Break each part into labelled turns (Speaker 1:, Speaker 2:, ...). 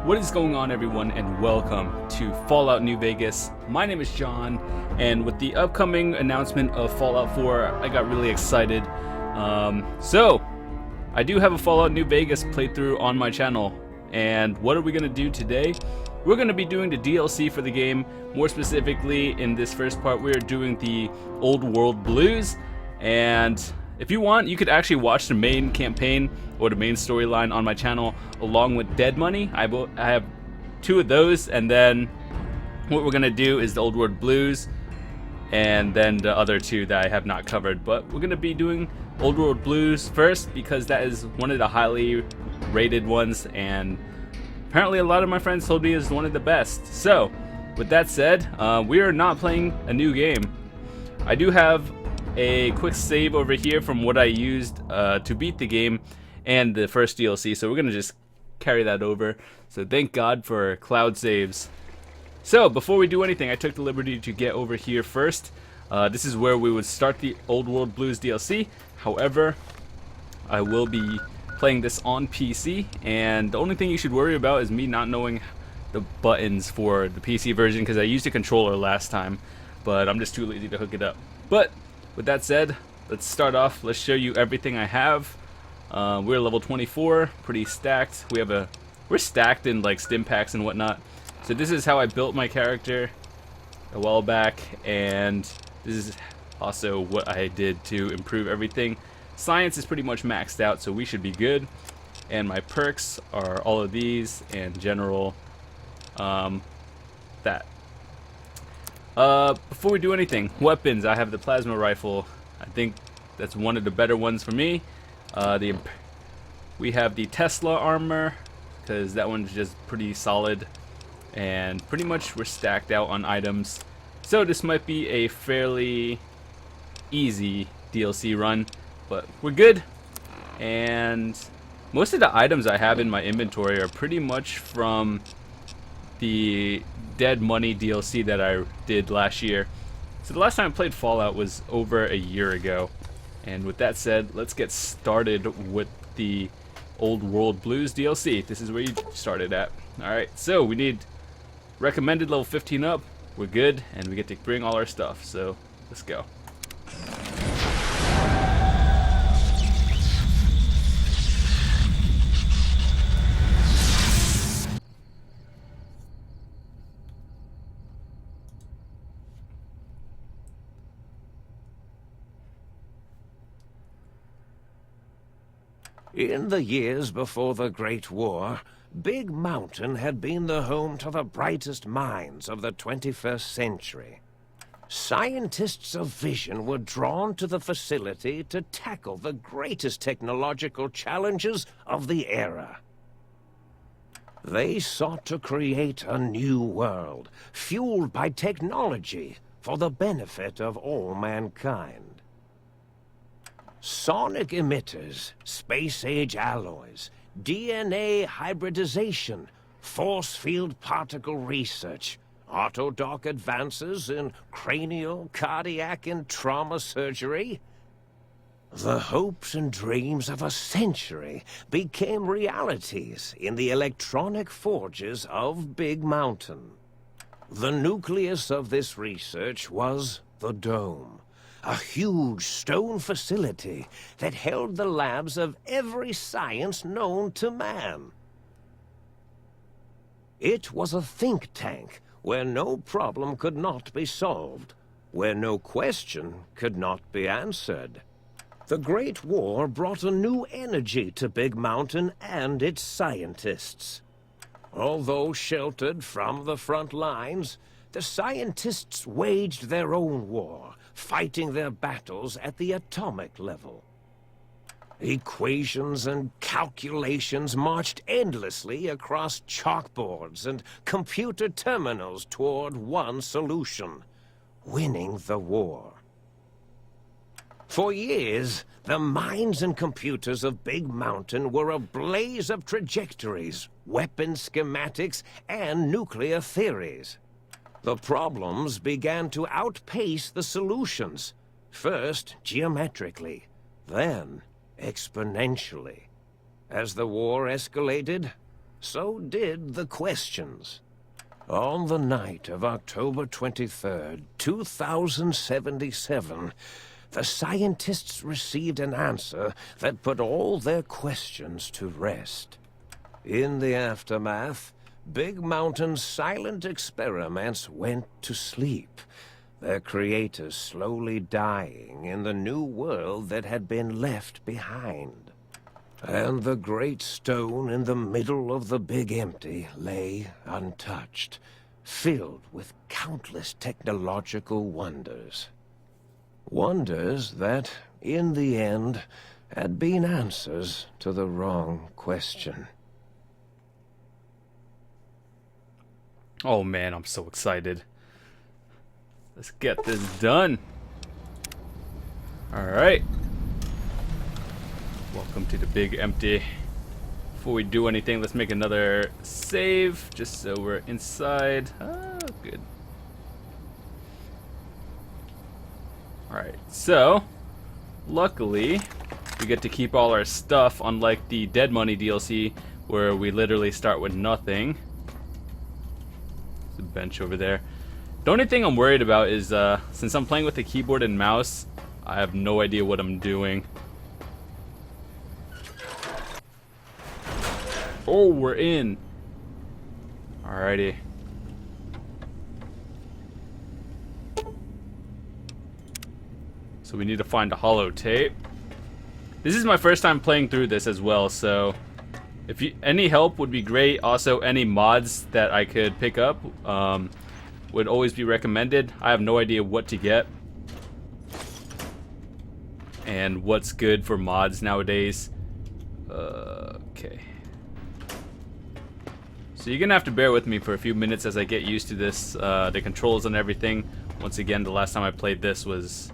Speaker 1: What is going on, everyone, and welcome to Fallout New Vegas. My name is John, and with the upcoming announcement of Fallout 4, I got really excited. So, I do have a Fallout New Vegas playthrough on my channel, and what are we going to do today? We're going to be doing the DLC for the game. More specifically, in this first part, we are doing the Old World Blues, and if you want, you could actually watch the main campaign or the main storyline on my channel along with Dead Money. I have two of those, and then what we're gonna do is the Old World Blues, and then the other two that I have not covered. But we're gonna be doing Old World Blues first because that is one of the highly rated ones, and apparently a lot of my friends told me is one of the best. So, with that said, we are not playing a new game. I do have a quick save over here from what I used to beat the game and the first DLC, so we're gonna just carry that over. So thank God for cloud saves. So before we do anything, I took the liberty to get over here first. This is where we would start the Old World Blues DLC. However, I will be playing this on PC, and the only thing you should worry about is me not knowing the buttons for the PC version because I used a controller last time, but I'm just too lazy to hook it up. But with that said, let's start off. Let's show you everything I have. We're level 24, pretty stacked. We're stacked in like stim packs and whatnot. So this is how I built my character a while back, and this is also what I did to improve everything. Science is pretty much maxed out, so we should be good. And my perks are all of these, and general, that. Before we do anything, weapons. I have the plasma rifle. I think that's one of the better ones for me. We have the Tesla armor, because that one's just pretty solid. And pretty much we're stacked out on items. So this might be a fairly easy DLC run, but we're good. And most of the items I have in my inventory are pretty much from the Dead Money DLC that I did last year. So the last time I played Fallout was over a year ago. And with that said, let's get started with the Old World Blues DLC. This is where you started at. Alright, so we need recommended level 15 up. We're good, and we get to bring all our stuff. So let's go.
Speaker 2: In the years before the Great War, Big Mountain had been the home to the brightest minds of the 21st century. Scientists of vision were drawn to the facility to tackle the greatest technological challenges of the era. They sought to create a new world, fueled by technology for the benefit of all mankind. Sonic emitters, space-age alloys, DNA hybridization, force field particle research, autodoc advances in cranial, cardiac, and trauma surgery. The hopes and dreams of a century became realities in the electronic forges of Big Mountain. The nucleus of this research was the Dome. A huge stone facility that held the labs of every science known to man. It was a think tank where no problem could not be solved, where no question could not be answered. The Great War brought a new energy to Big Mountain and its scientists. Although sheltered from the front lines, the scientists waged their own war, fighting their battles at the atomic level. Equations and calculations marched endlessly across chalkboards and computer terminals toward one solution: winning the war. For years, the minds and computers of Big Mountain were a blaze of trajectories, weapon schematics, and nuclear theories. The problems began to outpace the solutions, first geometrically, then exponentially. As the war escalated, So did the questions. On the night of October 23rd, 2077, the scientists received an answer that put all their questions to rest. In the aftermath, Big Mountain's silent experiments went to sleep, their creators slowly dying in the new world that had been left behind. And the great stone in the middle of the Big Empty lay untouched, filled with countless technological wonders. Wonders that, in the end, had been answers to the wrong question.
Speaker 1: Oh man, I'm so excited. Let's get this done. Alright. Welcome to the Big Empty. Before we do anything, let's make another save, just so we're inside. Ah, good. Alright, so, luckily, we get to keep all our stuff, unlike the Dead Money DLC, where we literally start with nothing. There's a bench over there. The only thing I'm worried about is, since I'm playing with the keyboard and mouse, I have no idea what I'm doing. Oh, we're in. Alrighty. So we need to find a holotape. This is my first time playing through this as well, so if you, any help would be great. Also, any mods that I could pick up would always be recommended. I have no idea what to get and what's good for mods nowadays. Okay. So you're gonna have to bear with me for a few minutes as I get used to this, the controls and everything. Once again, the last time I played this was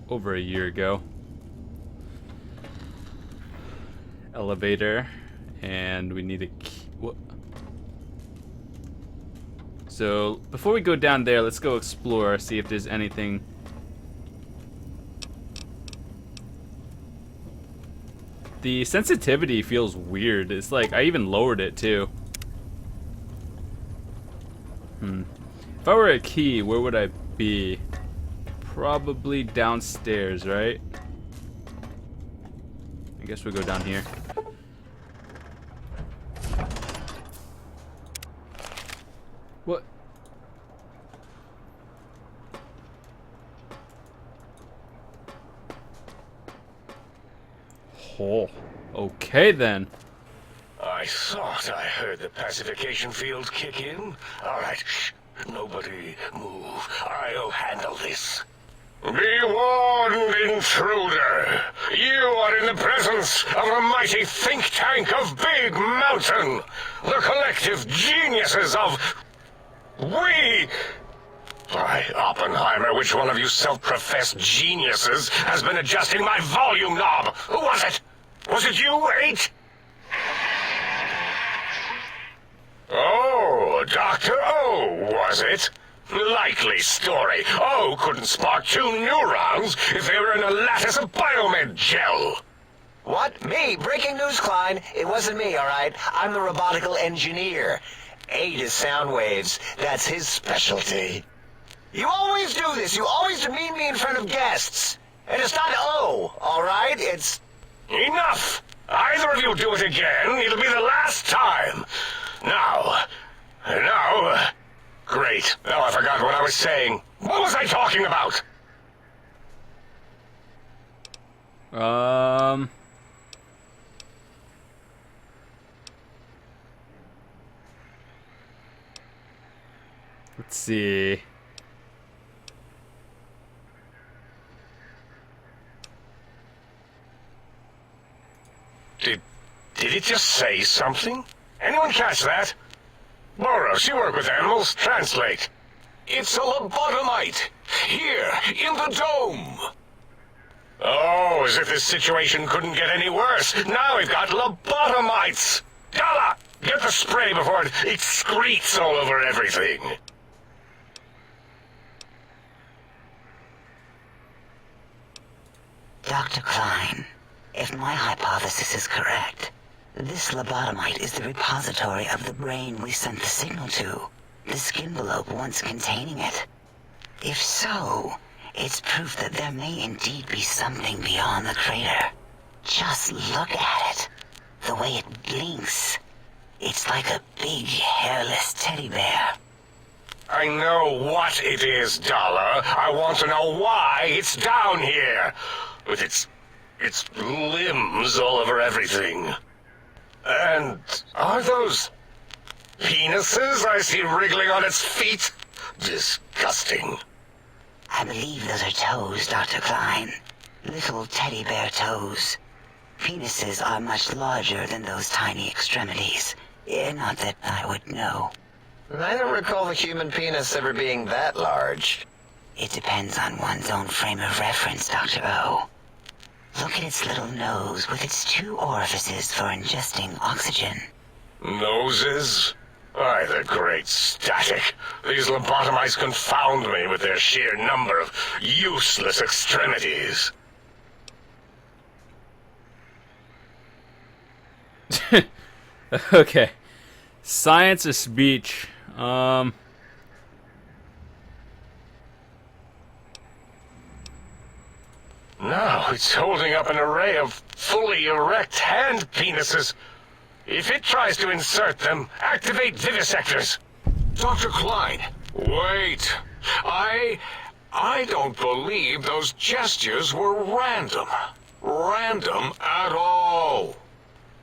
Speaker 1: over a year ago. Elevator, and we need a key. What? So before we go down there, let's go explore, see if there's anything. The sensitivity feels weird. It's like I even lowered it too. If I were a key, where would I be? Probably downstairs, right? I guess we'll go down here. What? Oh, okay then.
Speaker 3: I thought I heard the pacification field kick in. All right, shh. Nobody move. I'll handle this. Be warned, intruder. You are in the presence of a mighty think tank of Big Mountain. The collective geniuses of... We... Why, Oppenheimer, which one of you self-professed geniuses has been adjusting my volume knob? Who was it? Was it you, 8? Oh, Dr. O, was it? Likely story. O couldn't spark 2 neurons if they were in a lattice of biomed gel.
Speaker 4: What? Me? Breaking news, Klein. It wasn't me, all right? I'm the robotical engineer. 8 is sound waves. That's his specialty. You always do this. You always demean me in front of guests. And it's not O, all right? It's...
Speaker 3: Enough! Either of you do it again, it'll be the last time. Now... Great. Now I forgot what I was saying. What was I talking about?
Speaker 1: Let's see.
Speaker 3: Did it just say something? Anyone catch that? Boros, you work with animals. Translate. It's a lobotomite. Here, in the dome. Oh, as if this situation couldn't get any worse. Now we've got lobotomites. Gala, get the spray before it excretes all over everything.
Speaker 5: Dr. Klein, if my hypothesis is correct, This lobotomite is the repository of the brain we sent the signal to, the skin envelope once containing it. If so, it's proof that there may indeed be something beyond the crater. Just look at it. The way it blinks. It's like a big, hairless teddy bear.
Speaker 3: I know what it is, Dollar. I want to know why it's down here. With its limbs all over everything. And are those penises I see wriggling on its feet? Disgusting.
Speaker 5: I believe those are toes, Dr. Klein. Little teddy bear toes. Penises are much larger than those tiny extremities. Not that I would know.
Speaker 4: I don't recall the human penis ever being that large.
Speaker 5: It depends on one's own frame of reference, Dr. O. Look at its little nose with its 2 orifices for ingesting oxygen.
Speaker 3: Noses? Why, the great static. These lobotomites confound me with their sheer number of useless extremities.
Speaker 1: Okay. Science of speech. Now
Speaker 3: it's holding up an array of fully erect hand penises. If it tries to insert them, activate vivisectors.
Speaker 6: Dr. Klein, wait. I don't believe those gestures were random. Random at all.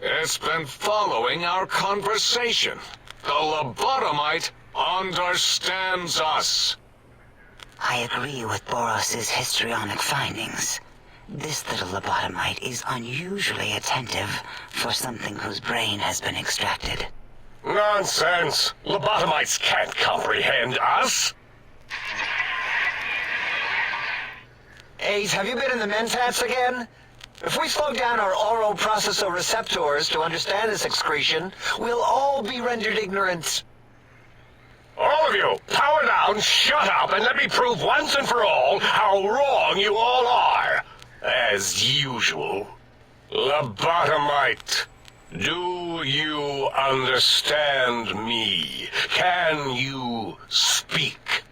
Speaker 6: It's been following our conversation. The lobotomite understands us.
Speaker 5: I agree with Boros's histrionic findings. This little lobotomite is unusually attentive for something whose brain has been extracted.
Speaker 3: Nonsense! Lobotomites can't comprehend us!
Speaker 4: Ace, have you been in the mentats again? If we slow down our oroprocessoreceptors to understand this excretion, we'll all be rendered ignorant.
Speaker 3: All of you, power down, shut up, and let me prove once and for all how wrong you all are. As usual. Lobotomite, do you understand me? Can you speak?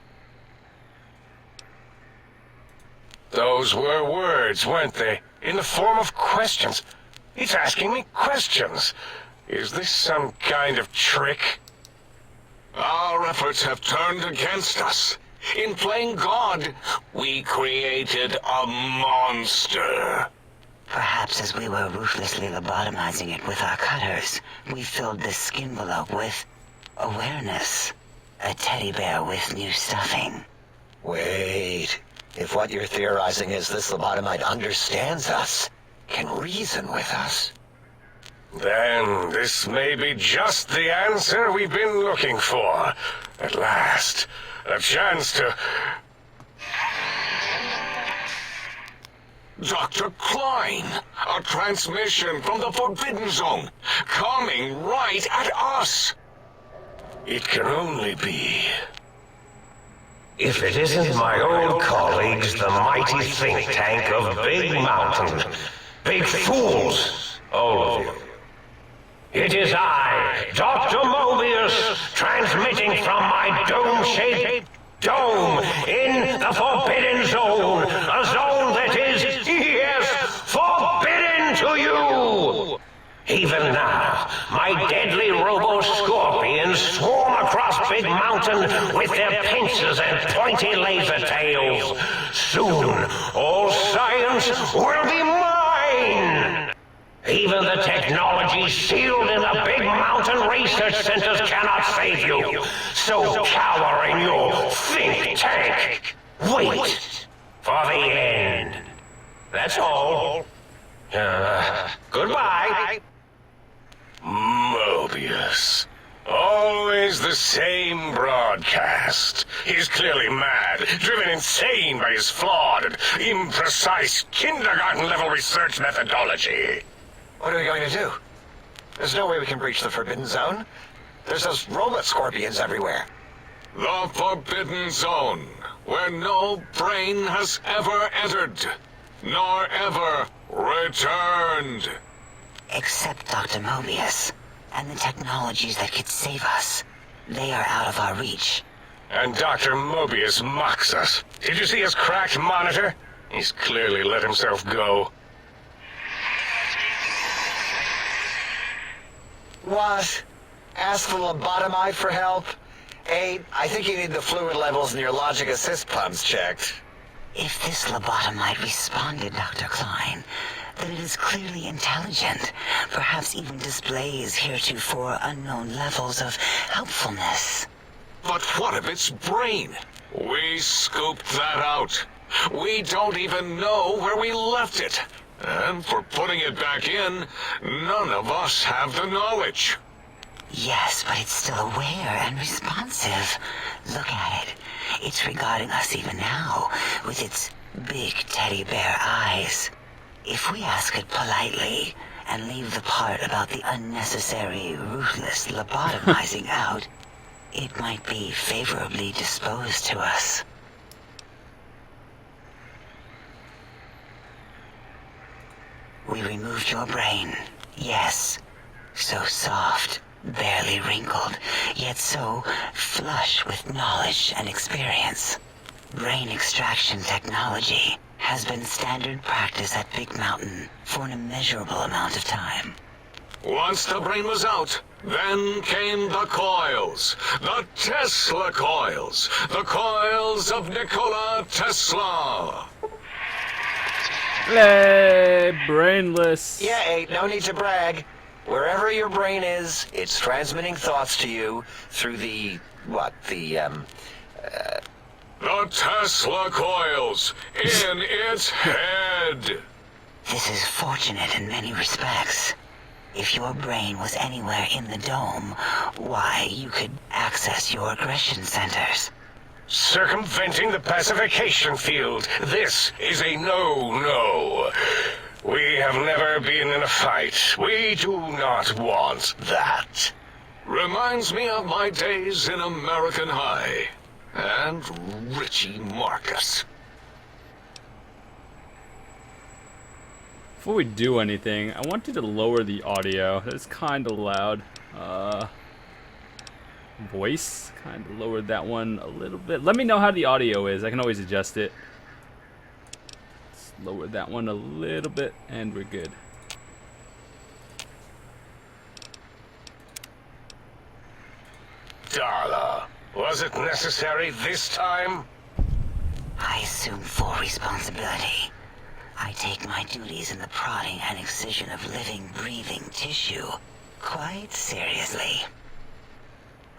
Speaker 3: Those were words, weren't they? In the form of questions. It's asking me questions. Is this some kind of trick?
Speaker 6: Our efforts have turned against us. In playing God, we created a monster.
Speaker 5: Perhaps as we were ruthlessly lobotomizing it with our cutters, we filled the skin envelope with awareness. A teddy bear with new stuffing.
Speaker 4: Wait. If what you're theorizing is this lobotomite understands us, can reason with us.
Speaker 3: Then this may be just the answer we've been looking for. At last, a chance to...
Speaker 6: Dr. Klein, a transmission from the Forbidden Zone, coming right at us.
Speaker 3: It can only be...
Speaker 2: If it isn't my old colleagues, the mighty think tank of Big Mountain. Big fools, all of you. It is I, Dr. Mobius, transmitting from my dome-shaped dome in the Forbidden Zone. A zone that is, yes, forbidden to you. Even now, my deadly robo-scorpions swarm across Big Mountain with their pincers and pointy laser tails. Soon, all science will be mine! Even the technology sealed in the Big Mountain research centers cannot save you. So cower in your think tank. Wait for the end. That's all. Goodbye.
Speaker 3: Mobius. Always the same broadcast. He's clearly mad, driven insane by his flawed and imprecise kindergarten-level research methodology.
Speaker 4: What are we going to do? There's no way we can breach the Forbidden Zone. There's those robot scorpions everywhere.
Speaker 6: The Forbidden Zone, where no brain has ever entered, nor ever returned.
Speaker 5: Except Dr. Mobius, and the technologies that could save us. They are out of our reach.
Speaker 3: And Dr. Mobius mocks us. Did you see his cracked monitor? He's clearly let himself go.
Speaker 4: What? Ask the lobotomite for help? 8, I think you need the fluid levels in your logic assist pumps checked.
Speaker 5: If this lobotomite responded, Dr. Klein, then it is clearly intelligent, perhaps even displays heretofore unknown levels of helpfulness.
Speaker 6: But what of its brain? We scooped that out. We don't even know where we left it. And for putting it back in, none of us have the knowledge.
Speaker 5: Yes, but it's still aware and responsive. Look at it. It's regarding us even now, with its big teddy bear eyes. If we ask it politely, and leave the part about the unnecessary, ruthless lobotomizing out, it might be favorably disposed to us. We removed your brain, yes. So soft, barely wrinkled, yet so flush with knowledge and experience. Brain extraction technology has been standard practice at Big Mountain for an immeasurable amount of time.
Speaker 6: Once the brain was out, then came the coils. The Tesla coils. The coils of Nikola Tesla.
Speaker 1: Hey, brainless.
Speaker 4: Yeah, 8, no need to brag. Wherever your brain is, it's transmitting thoughts to you through the
Speaker 6: The Tesla coils in its head.
Speaker 5: This is fortunate in many respects. If your brain was anywhere in the dome, why, you could access your aggression centers.
Speaker 3: Circumventing the pacification field. This is a no-no. We have never been in a fight. We do not want that.
Speaker 6: Reminds me of my days in American High. And Richie Marcus.
Speaker 1: Before we do anything, I wanted to lower the audio. It's kind of loud. Voice, kind of lowered that one a little bit. Let me know how the audio is. I can always adjust it. Let's lower that one a little bit, and we're good.
Speaker 3: Darla, was it necessary this time?
Speaker 5: I assume full responsibility. I take my duties in the prodding and excision of living, breathing tissue quite seriously.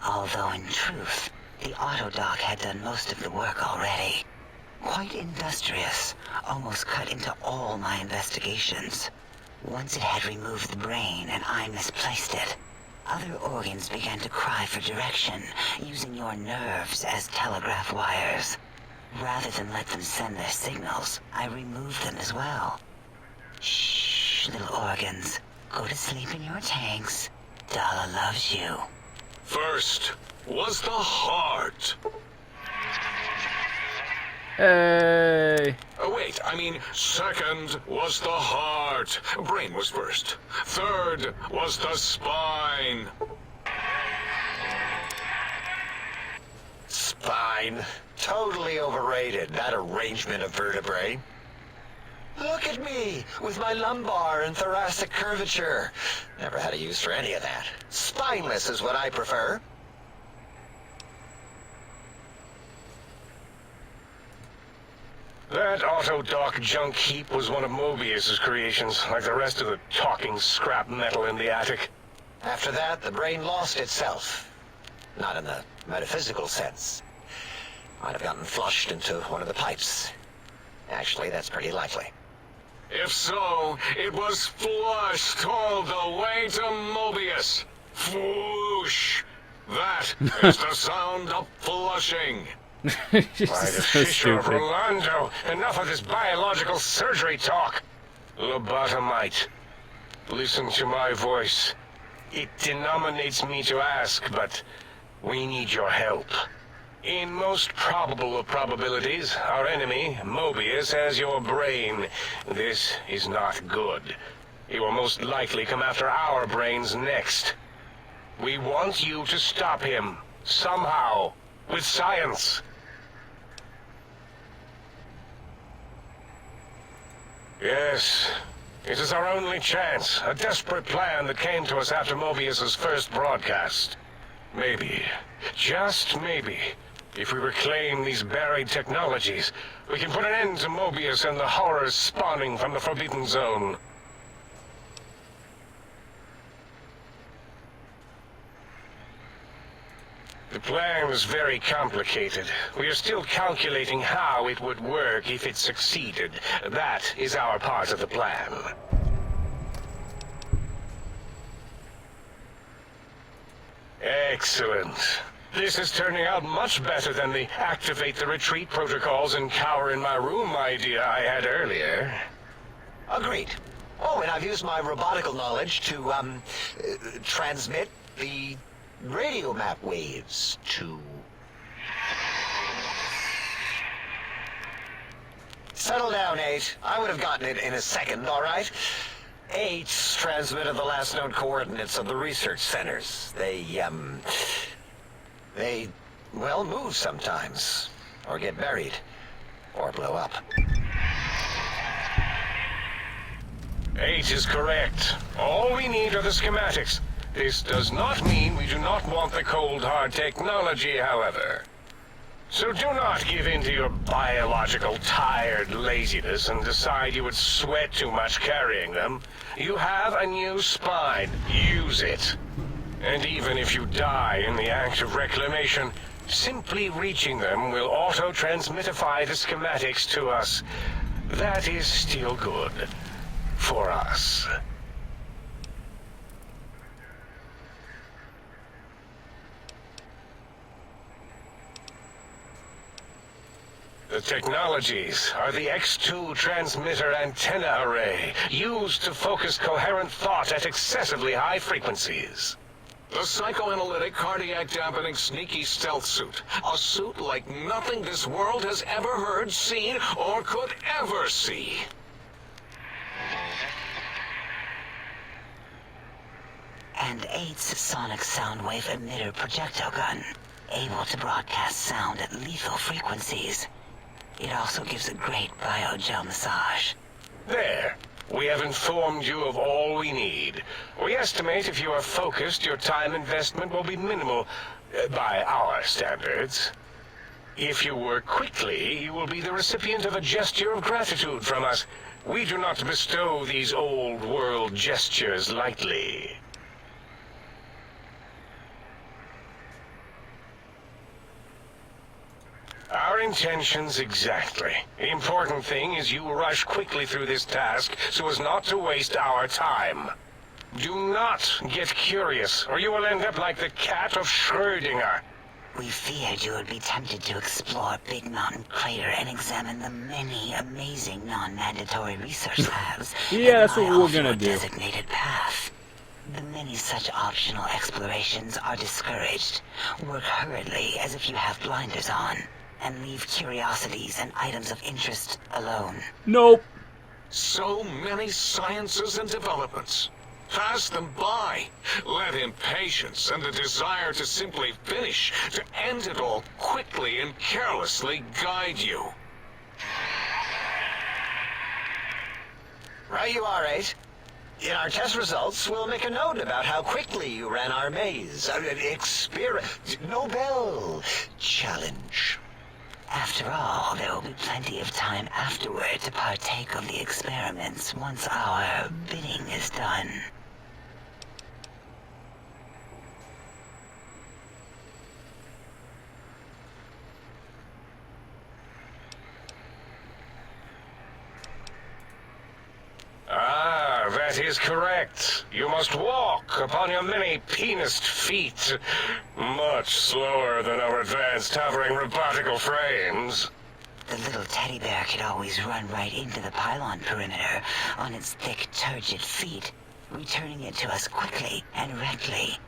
Speaker 5: Although in truth, the autodoc had done most of the work already. Quite industrious, almost cut into all my investigations. Once it had removed the brain and I misplaced it, other organs began to cry for direction, using your nerves as telegraph wires. Rather than let them send their signals, I removed them as well. Shh, little organs. Go to sleep in your tanks. Dala loves you.
Speaker 6: First was the heart.
Speaker 1: Hey!
Speaker 6: Oh, wait, I mean, second was the heart. Brain was first. Third was the spine.
Speaker 4: spine. Totally overrated, that arrangement of vertebrae. Look at me, with my lumbar and thoracic curvature. Never had a use for any of that. Spineless is what I prefer.
Speaker 3: That auto-dock junk heap was one of Mobius's creations, like the rest of the talking scrap metal in the attic.
Speaker 4: After that, the brain lost itself. Not in the metaphysical sense. Might have gotten flushed into one of the pipes. Actually, that's pretty likely.
Speaker 6: If so, it was flushed all the way to Mobius. Flush. That is the sound of flushing.
Speaker 3: Why, the
Speaker 1: so
Speaker 3: Fisher of
Speaker 1: stupid.
Speaker 3: Rolando. Enough of this biological surgery talk. Lobotomite, listen to my voice. It denominates me to ask, but we need your help. In most probable of probabilities, our enemy, Mobius, has your brain. This is not good. He will most likely come after our brains next. We want you to stop him, somehow, with science. Yes, it is our only chance, a desperate plan that came to us after Mobius's first broadcast. Maybe, just maybe, if we reclaim these buried technologies, we can put an end to Mobius and the horrors spawning from the Forbidden Zone. The plan is very complicated. We are still calculating how it would work if it succeeded. That is our part of the plan. Excellent. This is turning out much better than the activate the retreat protocols and cower in my room idea I had earlier.
Speaker 4: Agreed. Oh, and I've used my robotical knowledge to, transmit the radio map waves to... Settle down, 8. I would have gotten it in a second, all right? 8's transmitted the last known coordinates of the research centers. They, well, move sometimes. Or get buried. Or blow up.
Speaker 3: 8 is correct. All we need are the schematics. This does not mean we do not want the cold hard technology, however. So do not give in to your biological tired laziness and decide you would sweat too much carrying them. You have a new spine. Use it. And even if you die in the act of reclamation, simply reaching them will auto-transmitify the schematics to us. That is still good. For us. The technologies are the X2 transmitter antenna array, used to focus coherent thought at excessively high frequencies.
Speaker 6: The psychoanalytic, cardiac dampening, sneaky stealth suit. A suit like nothing this world has ever heard, seen, or could ever see.
Speaker 5: And 8's sonic soundwave emitter projectile gun, able to broadcast sound at lethal frequencies. It also gives a great biogel massage.
Speaker 3: There. We have informed you of all we need. We estimate if you are focused, your time investment will be minimal, by our standards. If you work quickly, you will be the recipient of a gesture of gratitude from us. We do not bestow these old world gestures lightly. Our intentions exactly. The important thing is you rush quickly through this task so as not to waste our time. Do not get curious, or you will end up like the cat of Schrödinger.
Speaker 5: We feared you would be tempted to explore Big Mountain Crater and examine the many amazing non-mandatory research labs.
Speaker 1: Yeah, that's
Speaker 5: that
Speaker 1: what
Speaker 5: lie
Speaker 1: we're
Speaker 5: off
Speaker 1: gonna
Speaker 5: your
Speaker 1: do.
Speaker 5: Designated path. The many such optional explorations are discouraged. Work hurriedly as if you have blinders on, and leave curiosities and items of interest alone.
Speaker 1: Nope.
Speaker 6: So many sciences and developments. Pass them by. Let impatience and the desire to simply finish, to end it all quickly and carelessly guide you.
Speaker 4: Right you are, 8. In our test results, we'll make a note about how quickly you ran our maze. Nobel challenge.
Speaker 5: After all, there will be plenty of time afterward to partake of the experiments once our bidding is done.
Speaker 3: Ah, that is correct. You must walk upon your many penised feet. Much slower than our advanced hovering robotical frames.
Speaker 5: The little teddy bear could always run right into the pylon perimeter on its thick, turgid feet, returning it to us quickly and directly.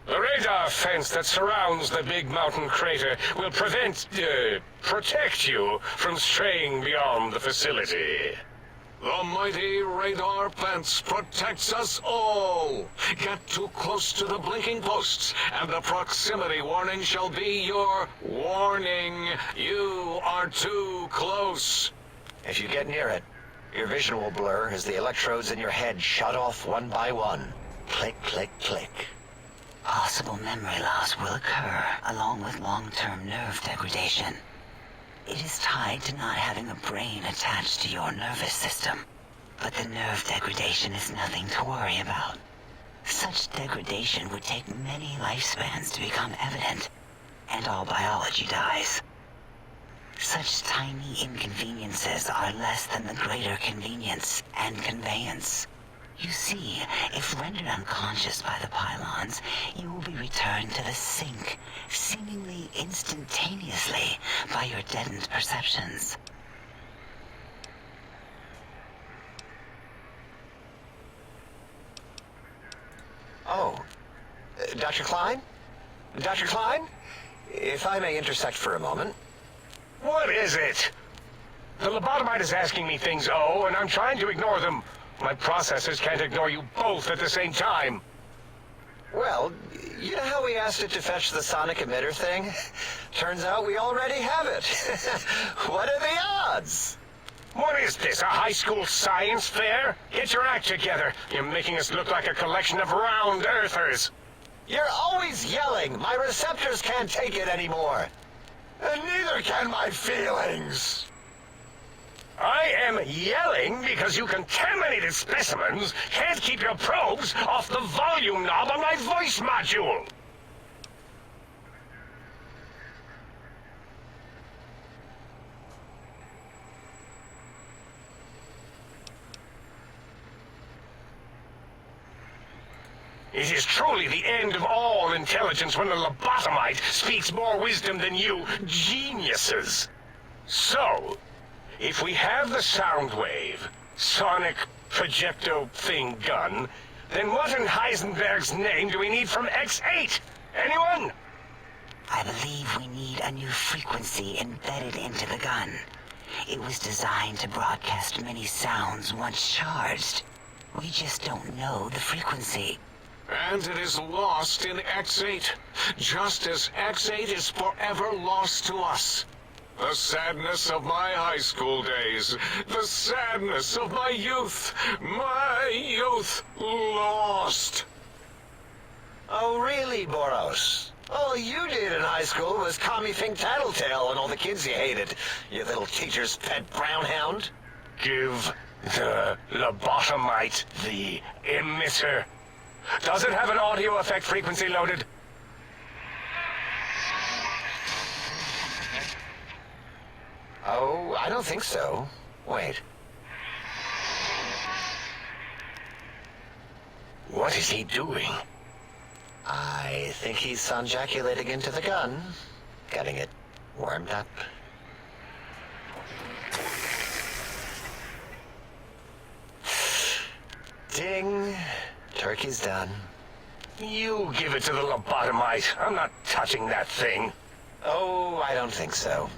Speaker 3: The radar kevlar fence that surrounds the big mountain crater will protect you from straying beyond the facility.
Speaker 6: The mighty radar fence protects us all. Get too close to the blinking posts, and the proximity warning shall be your warning. You are too close.
Speaker 4: If you get near it, your vision will blur as the electrodes in your head shut off one by one. Click, click, click.
Speaker 5: Possible memory loss will occur, along with long-term nerve degradation. It is tied to not having a brain attached to your nervous system. But the nerve degradation is nothing to worry about. Such degradation would take many lifespans to become evident, and all biology dies. Such tiny inconveniences are less than the greater convenience and conveyance. You see, if rendered unconscious by the pylons, you will be returned to the sink, seemingly instantaneously, by your deadened perceptions.
Speaker 4: Oh, Dr. Klein? Dr. Klein? If I may intersect for a moment.
Speaker 3: What is it? The lobotomite is asking me things, oh, and I'm trying to ignore them. My processors can't ignore you both at the same time.
Speaker 4: Well, you know how we asked it to fetch the sonic emitter thing? Turns out we already have it. What are the odds?
Speaker 3: What is this, a high school science fair? Get your act together. You're making us look like a collection of round earthers.
Speaker 4: You're always yelling. My receptors can't take it anymore. And neither can my feelings.
Speaker 3: I am yelling because you contaminated specimens can't keep your probes off the volume knob on my voice module. It is truly the end of all intelligence when the lobotomite speaks more wisdom than you geniuses. So, if we have the sound wave, sonic projecto thing gun, then what in Heisenberg's name do we need from X8? Anyone?
Speaker 5: I believe we need a new frequency embedded into the gun. It was designed to broadcast many sounds once charged. We just don't know the frequency.
Speaker 6: And it is lost in X8, just as X8 is forever lost to us. The sadness of my high school days, the sadness of my youth lost.
Speaker 4: Oh, really, Boros? All you did in high school was call me Fink Tattletale and all the kids you hated, you little teacher's pet brown hound.
Speaker 3: Give the lobotomite the emitter. Does it have an audio effect frequency loaded?
Speaker 4: Oh, I don't think so. Wait.
Speaker 3: What is he doing?
Speaker 4: I think he's sonjaculating into the gun. Getting it warmed up. Ding. Turkey's done.
Speaker 3: You give it to the lobotomite. I'm not touching that thing.
Speaker 4: Oh, I don't think so.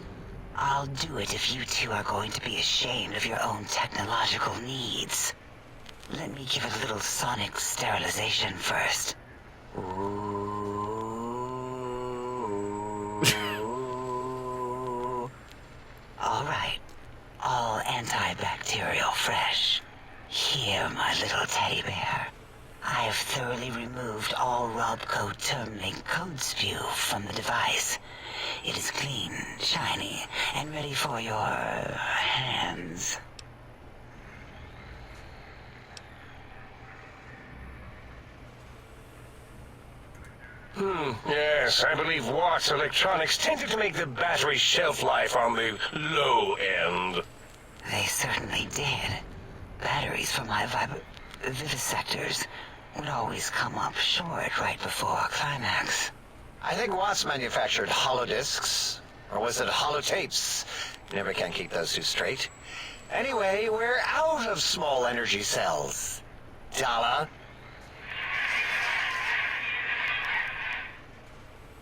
Speaker 5: I'll do it if you two are going to be ashamed of your own technological needs. Let me give a little sonic sterilization first. Ooh. All right. All antibacterial fresh. Here, my little teddy bear. I have thoroughly removed all Robco Termlink code spew from the device. It is clean, shiny, and ready for your hands.
Speaker 3: Yes, I believe Watt's Electronics tended to make the battery shelf life on the low end.
Speaker 5: They certainly did. Batteries for my vivisectors would always come up short right before climax.
Speaker 4: I think Watts manufactured holodiscs. Or was it holotapes? Never can keep those two straight. Anyway, we're out of small energy cells. Dala.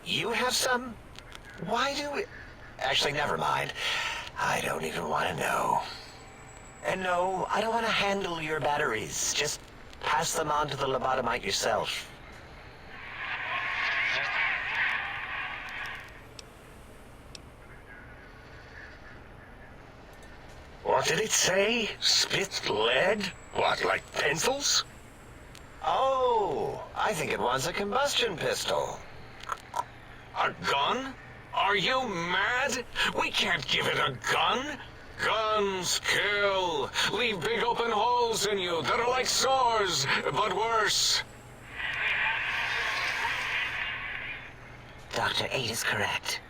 Speaker 4: You have some? Why do we... Actually, never mind. I don't even want to know. And no, I don't want to handle your batteries. Just pass them on to the lobotomite yourself.
Speaker 3: What did it say? Spit lead? What, like pencils?
Speaker 4: Oh, I think it wants a combustion pistol.
Speaker 6: A gun? Are you mad? We can't give it a gun. Guns kill. Leave big open holes in you that are like sores, but worse.
Speaker 5: Dr. 8 is correct.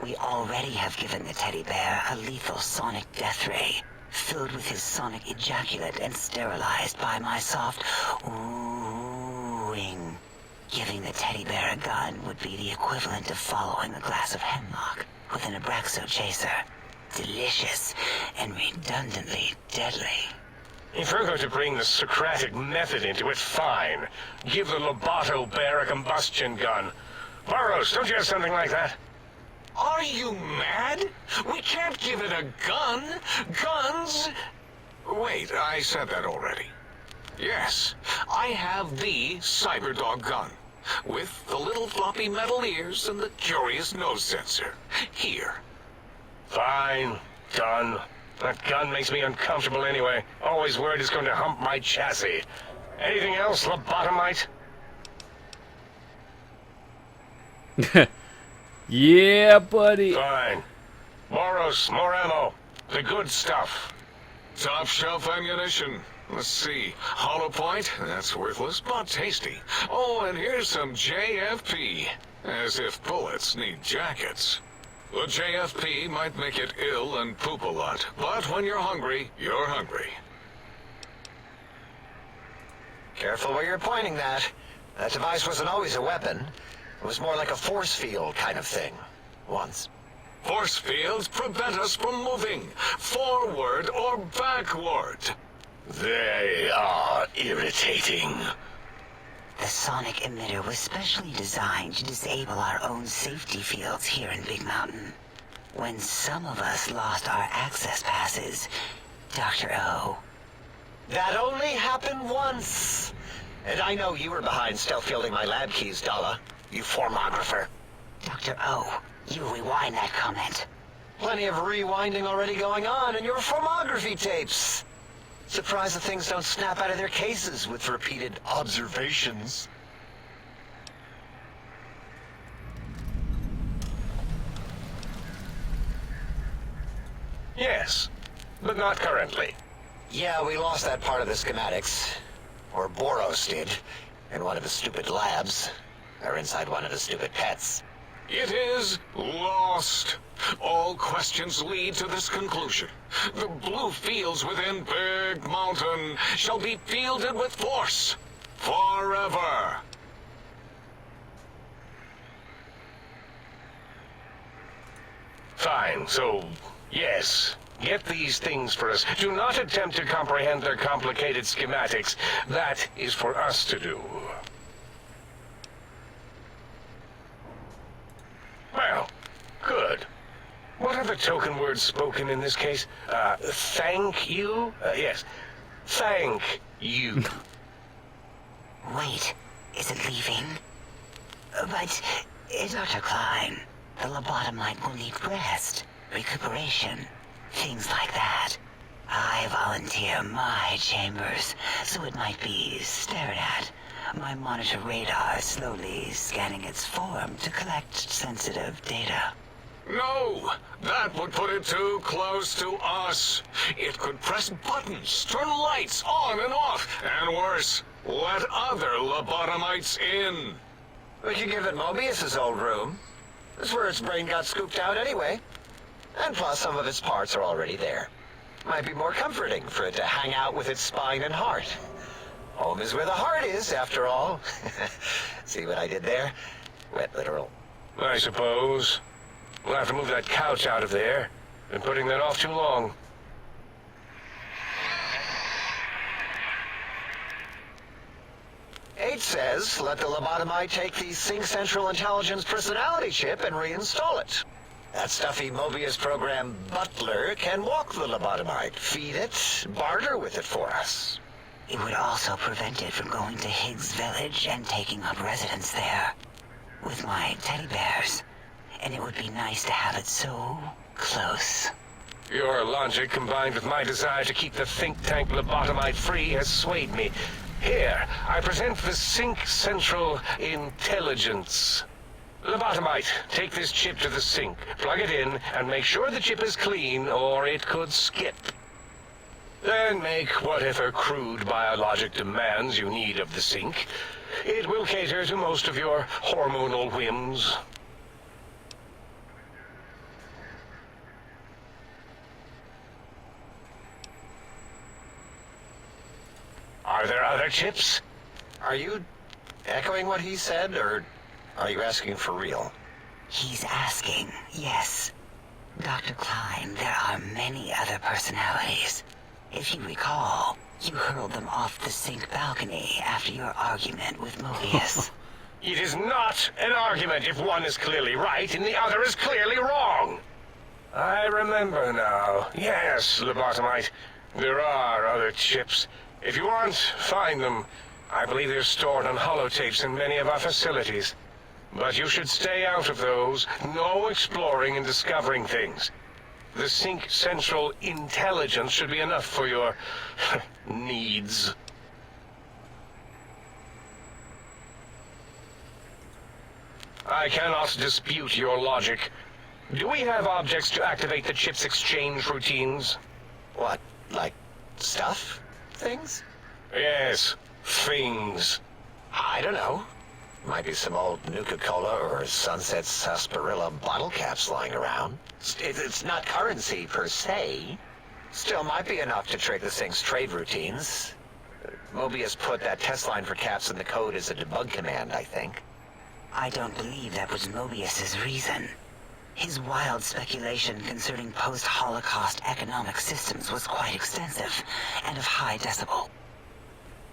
Speaker 5: We already have given the teddy bear a lethal sonic death ray, filled with his sonic ejaculate and sterilized by my soft oohing. Giving the teddy bear a gun would be the equivalent of following a glass of hemlock with an Abraxo chaser. Delicious and redundantly deadly.
Speaker 3: If we're going to bring the Socratic method into it, fine. Give the Loboto bear a combustion gun. Burroughs, don't you have something like that?
Speaker 6: Are you mad? We can't give it a gun. Guns... Wait, I said that already. Yes, I have the Cyberdog gun, with the little floppy metal ears and the curious nose sensor. Here.
Speaker 3: Fine. Done. That gun makes me uncomfortable anyway. Always worried it's going to hump my chassis. Anything else, lobotomite?
Speaker 1: Yeah, buddy.
Speaker 3: Fine. Boros, more ammo. The good stuff.
Speaker 6: Top shelf ammunition. Let's see. Hollow point? That's worthless, but tasty. Oh, and here's some JFP. As if bullets need jackets. The JFP might make it ill and poop a lot, but when you're hungry, you're hungry.
Speaker 4: Careful where you're pointing that. That device wasn't always a weapon. It was more like a force field kind of thing. Once.
Speaker 6: Force fields prevent us from moving, forward or backward.
Speaker 3: They are irritating.
Speaker 5: The sonic emitter was specially designed to disable our own safety fields here in Big Mountain. When some of us lost our access passes, Dr. O.
Speaker 4: That only happened once. And I know you were behind stealth fielding my lab keys, Dalla. You formographer.
Speaker 5: Dr. O, you rewind that comment.
Speaker 4: Plenty of rewinding already going on in your formography tapes. Surprised that things don't snap out of their cases with repeated observations.
Speaker 3: Yes, but not currently.
Speaker 4: Yeah, we lost that part of the schematics. Or Boros did, in one of his stupid labs. Or inside one of his stupid pets.
Speaker 6: It is lost. All questions lead to this conclusion. The blue fields within Big Mountain shall be fielded with force. Forever.
Speaker 3: Fine, so, yes. Get these things for us. Do not attempt to comprehend their complicated schematics. That is for us to do. Well, good. What are the token words spoken in this case? Thank you? Yes. Thank you.
Speaker 5: Wait, is it leaving? But, Dr. Klein, the lobotomite will need rest, recuperation, things like that. I volunteer my chambers, so it might be stared at. My monitor radar slowly scanning its form to collect sensitive data.
Speaker 6: No, that would put it too close to us. It could press buttons, turn lights on and off, and worse, let other lobotomites in.
Speaker 4: We could give it Mobius's old room. That's where its brain got scooped out anyway. And plus, some of its parts are already there. Might be more comforting for it to hang out with its spine and heart. Home is where the heart is, after all. See what I did there? Wet literal.
Speaker 3: I suppose. We'll have to move that couch out of there. Been putting that off too long.
Speaker 4: Hey, It says, let the lobotomite take the Sync Central Intelligence personality chip and reinstall it. That stuffy Mobius program butler can walk the lobotomite, feed it, barter with it for us.
Speaker 5: It would also prevent it from going to Higgs Village and taking up residence there with my teddy bears. And it would be nice to have it so close.
Speaker 3: Your logic, combined with my desire to keep the think tank lobotomite free, has swayed me. Here, I present the Sync Central Intelligence. Lobotomite, take this chip to the sink, plug it in, and make sure the chip is clean, or it could skip. Then make whatever crude biologic demands you need of the sink. It will cater to most of your hormonal whims. Are there other chips?
Speaker 4: Are you echoing what he said, or are you asking for real?
Speaker 5: He's asking, yes. Dr. Klein, there are many other personalities. If you recall, you hurled them off the sink balcony after your argument with Mobius.
Speaker 3: It is not an argument if one is clearly right and the other is clearly wrong. I remember now. Yes, lobotomite. There are other chips. If you want, find them. I believe they're stored on holotapes in many of our facilities. But you should stay out of those. No exploring and discovering things. The Sync Central Intelligence should be enough for your needs. I cannot dispute your logic. Do we have objects to activate the chip's exchange routines?
Speaker 4: What, like stuff? Things?
Speaker 3: Yes, things.
Speaker 4: I don't know. Might be some old Nuka-Cola or Sunset Sarsaparilla bottle caps lying around. It's not currency per se. Still might be enough to trigger the thing's trade routines. Mobius put that test line for caps in the code as a debug command, I think.
Speaker 5: I don't believe that was Mobius's reason. His wild speculation concerning post-Holocaust economic systems was quite extensive and of high decibel.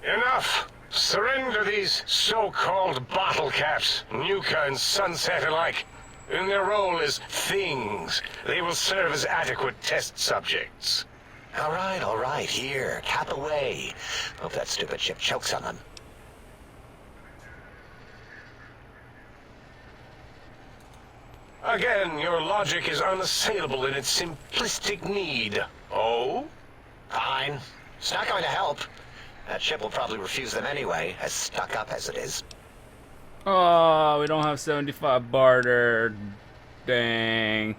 Speaker 3: Enough! Surrender these so-called bottle caps, Nuka and Sunset alike. In their role as things, they will serve as adequate test subjects.
Speaker 4: All right, here, cap away. Hope that stupid chip chokes on them.
Speaker 3: Again, your logic is unassailable in its simplistic need. Oh?
Speaker 4: Fine. It's not going to help. That chip will probably refuse them anyway, as stuck up as it is.
Speaker 1: Oh, we don't have 75 barter. Dang.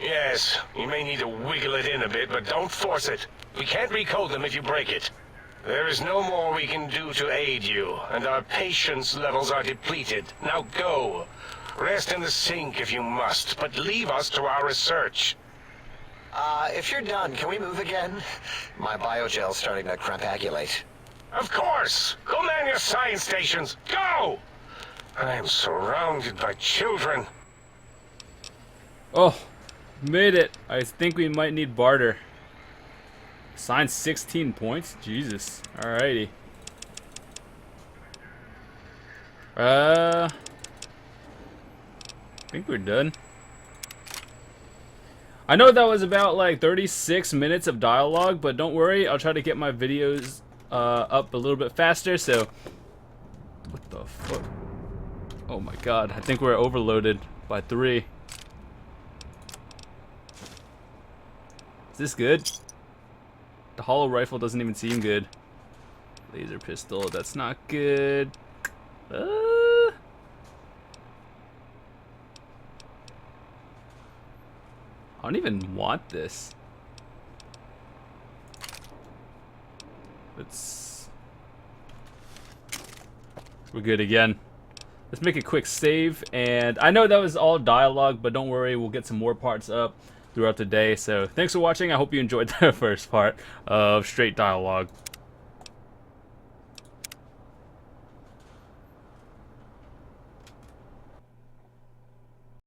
Speaker 3: Yes, you may need to wiggle it in a bit, but don't force it. We can't recode them if you break it. There is no more we can do to aid you, and our patience levels are depleted. Now go. Rest in the sink if you must, but leave us to our research.
Speaker 4: If you're done, can we move again? My biogel's starting to crampagulate.
Speaker 3: Of course! Go man your science stations! Go! I am surrounded by children.
Speaker 1: Oh, made it. I think we might need barter. Signed 16 points? Jesus. Alrighty. I think we're done. I know that was about like 36 minutes of dialogue, but don't worry, I'll try to get my videos up a little bit faster, so... What the fuck? Oh my god, I think we're overloaded by 3. Is this good? The hollow rifle doesn't even seem good. Laser pistol, that's not good. I don't even want this. We're good again. Let's make a quick save, and I know that was all dialogue, but don't worry, we'll get some more parts up throughout the day. So thanks for watching. I hope you enjoyed the first part of straight dialogue.